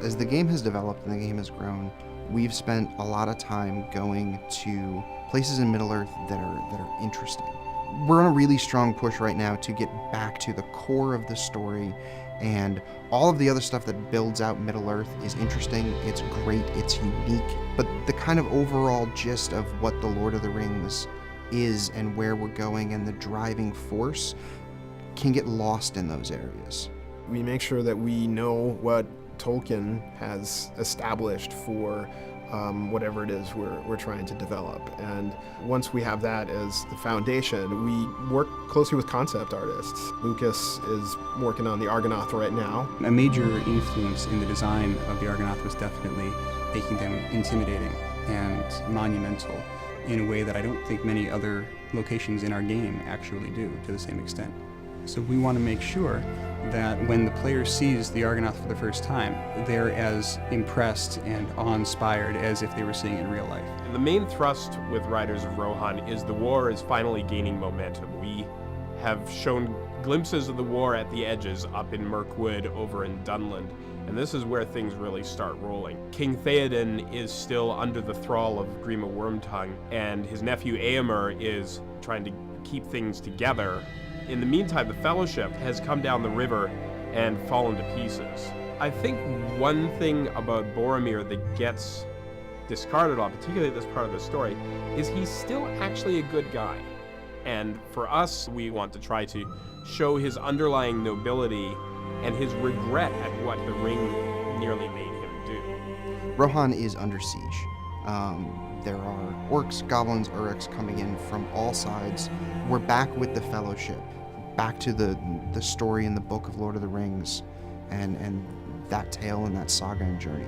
As the game has developed and the game has grown, we've spent a lot of time going to places in Middle-earth that are interesting. We're on a really strong push right now to get back to the core of the story, and all of the other stuff that builds out Middle-earth is interesting, it's great, it's unique, but the kind of overall gist of what the Lord of the Rings is and where we're going and the driving force can get lost in those areas. We make sure that we know what Tolkien has established for whatever it is we're trying to develop. And once we have that as the foundation, we work closely with concept artists. Lucas is working on the Argonath right now. A major influence in the design of the Argonath was definitely making them intimidating and monumental in a way that I don't think many other locations in our game actually do to the same extent. So we want to make sure that when the player sees the Argonath for the first time, they're as impressed and awe-inspired as if they were seeing it in real life. And the main thrust with Riders of Rohan is the war is finally gaining momentum. We have shown glimpses of the war at the edges up in Mirkwood, over in Dunland, and this is where things really start rolling. King Theoden is still under the thrall of Grima Wormtongue, and his nephew Éomer is trying to keep things together. In the meantime, the Fellowship has come down the river and fallen to pieces. I think one thing about Boromir that gets discarded on, particularly this part of the story, is he's still actually a good guy. And for us, we want to try to show his underlying nobility and his regret at what the ring nearly made him do. Rohan is under siege. There are orcs, goblins, uruks coming in from all sides. We're back with the Fellowship, back to the story in the book of Lord of the Rings and that tale and that saga and journey.